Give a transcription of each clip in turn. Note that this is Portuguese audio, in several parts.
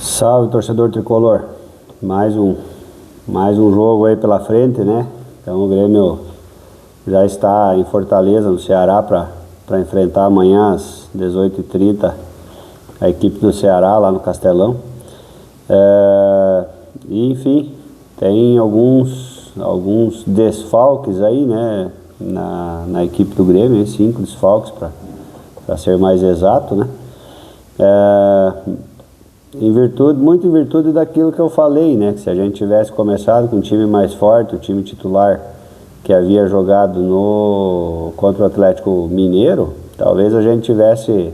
Salve, torcedor tricolor. Mais um jogo aí pela frente, né? Então o Grêmio já está em Fortaleza, no Ceará, para enfrentar amanhã às 18h30 a equipe do Ceará lá no Castelão. E enfim, tem alguns desfalques aí, né? Na equipe do Grêmio, 5 desfalques para ser mais exato, né? Muito em virtude daquilo que eu falei, né? Que se a gente tivesse começado com um time mais forte, o time titular que havia jogado contra o Atlético Mineiro, talvez a gente tivesse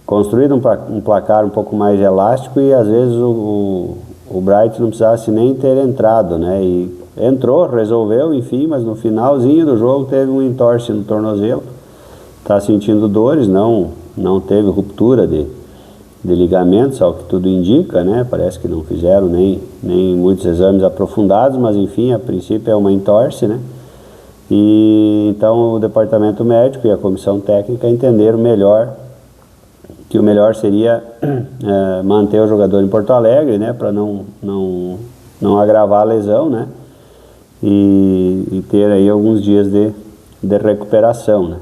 construído um placar um pouco mais elástico e às vezes o Bright não precisasse nem ter entrado, né? E entrou, resolveu, enfim, mas no finalzinho do jogo teve um entorse no tornozelo, está sentindo dores, não teve ruptura de ligamentos, ao que tudo indica, né? Parece que não fizeram nem muitos exames aprofundados, mas enfim, a princípio é uma entorse, né? E então o departamento médico e a comissão técnica entenderam que o melhor seria manter o jogador em Porto Alegre, né? Para não agravar a lesão, né? E ter aí alguns dias de recuperação, né?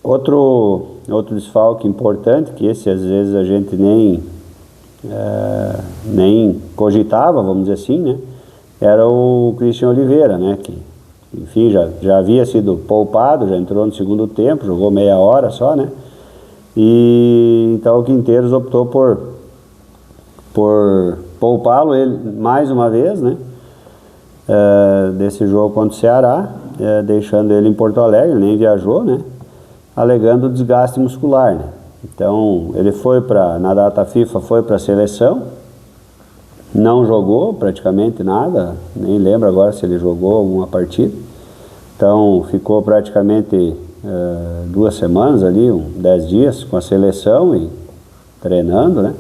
Outro desfalque importante, que esse às vezes a gente nem cogitava, vamos dizer assim, né? Era o Christian Oliveira, né? Que, enfim, já havia sido poupado, já entrou no segundo tempo, jogou meia hora só, né? E então o Quinteiros optou por poupá-lo ele mais uma vez, né? Desse jogo contra o Ceará, deixando ele em Porto Alegre, nem viajou, né? Alegando desgaste muscular, né? Então ele na data FIFA foi para a seleção, não jogou praticamente nada, nem lembro agora se ele jogou alguma partida. Então ficou praticamente 2 semanas ali, 10 dias com a seleção e treinando, né?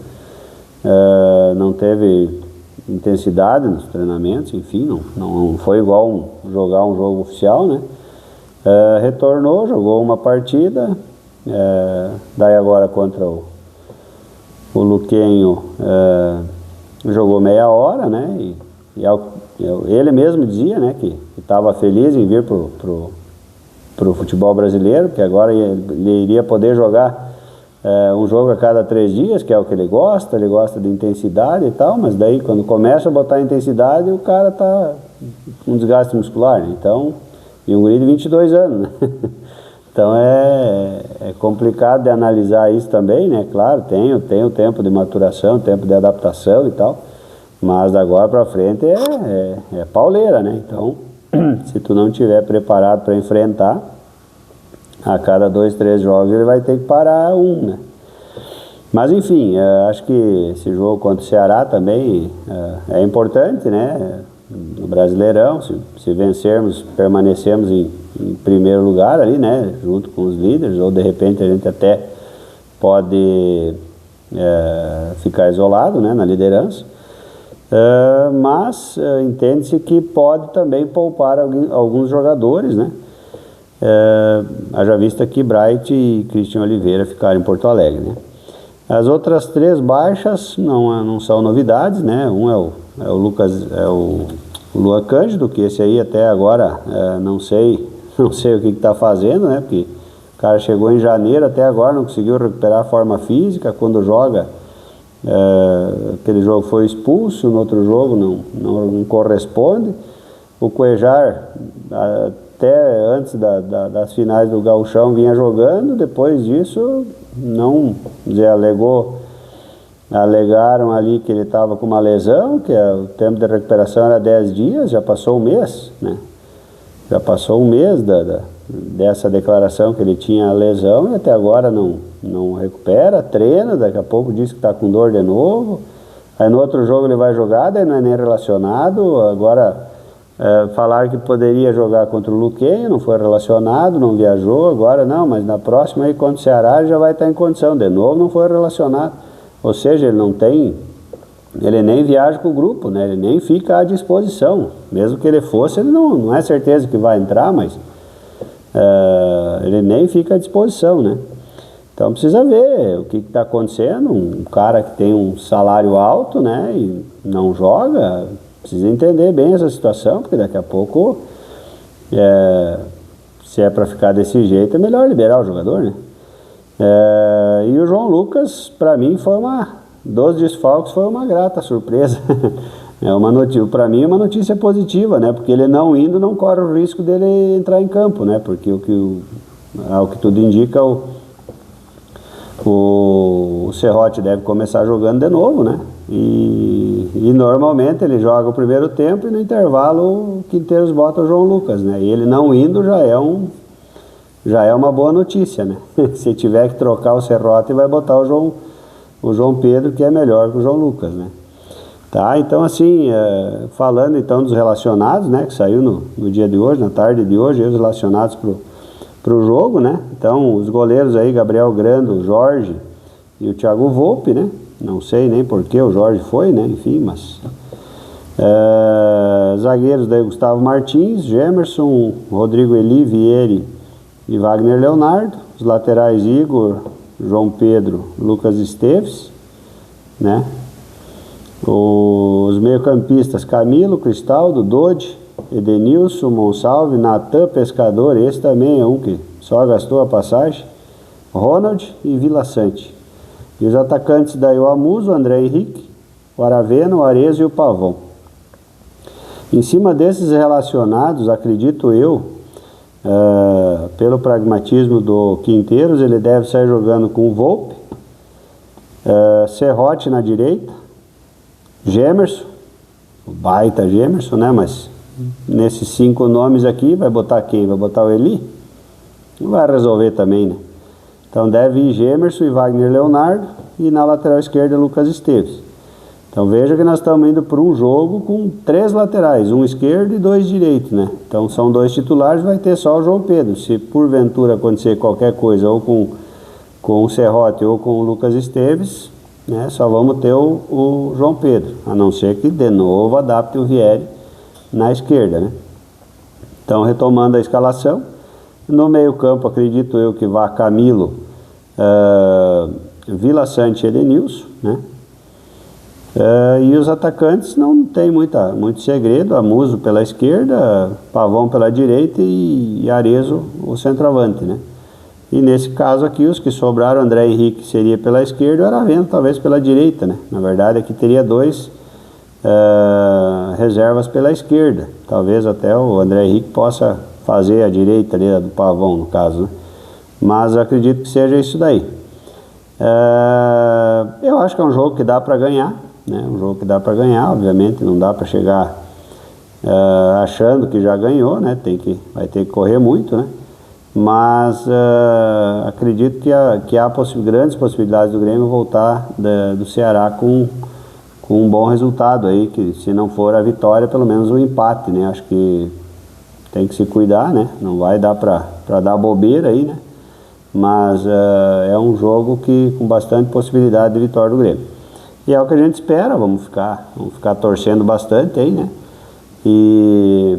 Não teve intensidade nos treinamentos, enfim, não foi igual jogar um jogo oficial, né? Retornou, jogou uma partida, daí agora contra o Luquenho, jogou meia hora, né? E ele mesmo dizia, né, que estava feliz em vir pro futebol brasileiro, que agora ele iria poder jogar um jogo a cada 3 dias, que é o que ele gosta de intensidade e tal, mas daí quando começa a botar intensidade, o cara tá com desgaste muscular, né? Então, e um guri de 22 anos, né? Então é complicado de analisar isso também, né? Claro, tem o tempo de maturação, tempo de adaptação e tal, mas da agora para frente é pauleira, né? Então, se tu não estiver preparado para enfrentar, a cada 2, 3 jogos ele vai ter que parar né? Mas enfim, acho que esse jogo contra o Ceará também é importante, né? No Brasileirão, se vencermos, permanecemos em primeiro lugar ali, né? Junto com os líderes, ou de repente a gente até pode ficar isolado, né? Na liderança. Mas entende-se que pode também poupar alguns jogadores, né? Haja vista que Bright e Christian Oliveira ficaram em Porto Alegre, né? As outras 3 baixas não são novidades, né? Um é o Luan Cândido, que esse aí até agora não sei o que está fazendo, né? Porque o cara chegou em janeiro, até agora não conseguiu recuperar a forma física. Quando joga, aquele jogo foi expulso, no outro jogo não corresponde. O Cuejar, até antes das finais do Gauchão, vinha jogando, depois disso alegaram ali que ele estava com uma lesão, que o tempo de recuperação era 10 dias, já passou um mês, né? Já passou um mês dessa declaração que ele tinha a lesão e até agora não recupera, treina, daqui a pouco diz que está com dor de novo, aí no outro jogo ele vai jogar, daí não é nem relacionado. Agora falaram que poderia jogar contra o Luquenho, não foi relacionado, não viajou, agora não, mas na próxima aí contra o Ceará ele já vai estar em condição, de novo não foi relacionado, ou seja, ele nem viaja com o grupo, né? Ele nem fica à disposição, mesmo que ele fosse, ele não é certeza que vai entrar, mas ele nem fica à disposição, né? Então precisa ver o que está acontecendo. Um cara que tem um salário alto, né, e não joga, precisa entender bem essa situação, porque daqui a pouco, se é para ficar desse jeito, é melhor liberar o jogador, né? E o João Lucas, para mim, dos desfalques, foi uma grata surpresa. Para mim é uma notícia positiva, né? Porque ele não indo, não corre o risco dele entrar em campo, né? Porque ao que tudo indica, o Serrote deve começar jogando de novo, né? E normalmente ele joga o primeiro tempo e no intervalo o Quinteiros bota o João Lucas, né? E ele não indo já é uma boa notícia, né? Se tiver que trocar o Serrote, vai botar o João Pedro, que é melhor que o João Lucas, né? Tá, então assim, falando então dos relacionados, né, que saiu no dia de hoje, na tarde de hoje, os relacionados pro jogo, né? Então, os goleiros aí, Gabriel Grando, o Jorge e o Thiago Volpe, né? Não sei nem por que o Jorge foi, né? Enfim, mas... zagueiros daí, Gustavo Martins, Gemerson, Rodrigo Eli, Vieri e Wagner Leonardo. Os laterais, Igor, João Pedro, Lucas Esteves, né? Os meio-campistas, Camilo, Cristaldo, Dodi, Edenilson, Monsalve, Natan, Pescador, esse também é um que só gastou a passagem, Ronald e Vila Sante. E os atacantes daí, o Amuso, o André Henrique, o Aravena, o Arezzo e o Pavão. Em cima desses relacionados, acredito eu, pelo pragmatismo do Quinteiros, ele deve sair jogando com o Volpe, Serrote na direita, Gemerson, o baita Gemerson, né? Mas nesses 5 nomes aqui, vai botar quem? Vai botar o Eli? Não vai resolver também, né? Então deve ir Gemerson e Wagner Leonardo, e na lateral esquerda Lucas Esteves. Então veja que nós estamos indo para um jogo com 3 laterais, um esquerdo e 2 direitos, né? Então são 2 titulares, vai ter só o João Pedro. Se porventura acontecer qualquer coisa, ou com o Serrote ou com o Lucas Esteves, né, só vamos ter o João Pedro, a não ser que de novo adapte o Vieri na esquerda, né? Então, retomando a escalação, no meio campo acredito eu que vá Camilo, Vila Sante e Edenilson, né? E os atacantes não tem muito segredo, Amuso pela esquerda, Pavão pela direita e Arezzo o centroavante, né? E nesse caso aqui, os que sobraram, André Henrique seria pela esquerda e o Aravena talvez pela direita, né? Na verdade aqui teria 2 reservas pela esquerda. Talvez até o André Henrique possa fazer a direita ali, do Pavão no caso, né? Mas acredito que seja isso daí. Eu acho que é um jogo que dá para ganhar, né? Um jogo que dá para ganhar, obviamente não dá para chegar achando que já ganhou, né? Vai ter que correr muito, né? Mas acredito que há grandes possibilidades do Grêmio voltar do Ceará com um bom resultado aí, que se não for a vitória, pelo menos o empate, né? Acho que tem que se cuidar, né? Não vai dar para dar bobeira aí, né? Mas é um jogo com bastante possibilidade de vitória do Grêmio. E é o que a gente espera, vamos ficar torcendo bastante aí, né? E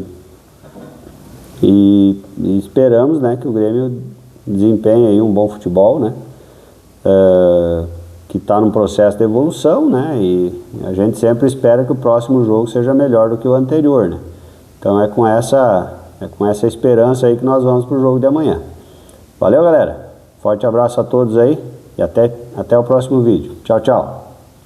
esperamos, né, que o Grêmio desempenhe aí um bom futebol, né, que está num processo de evolução, né, e a gente sempre espera que o próximo jogo seja melhor do que o anterior, né. Então é com essa esperança aí que nós vamos para o jogo de amanhã. Valeu, galera, forte abraço a todos aí e até o próximo vídeo. Tchau, tchau.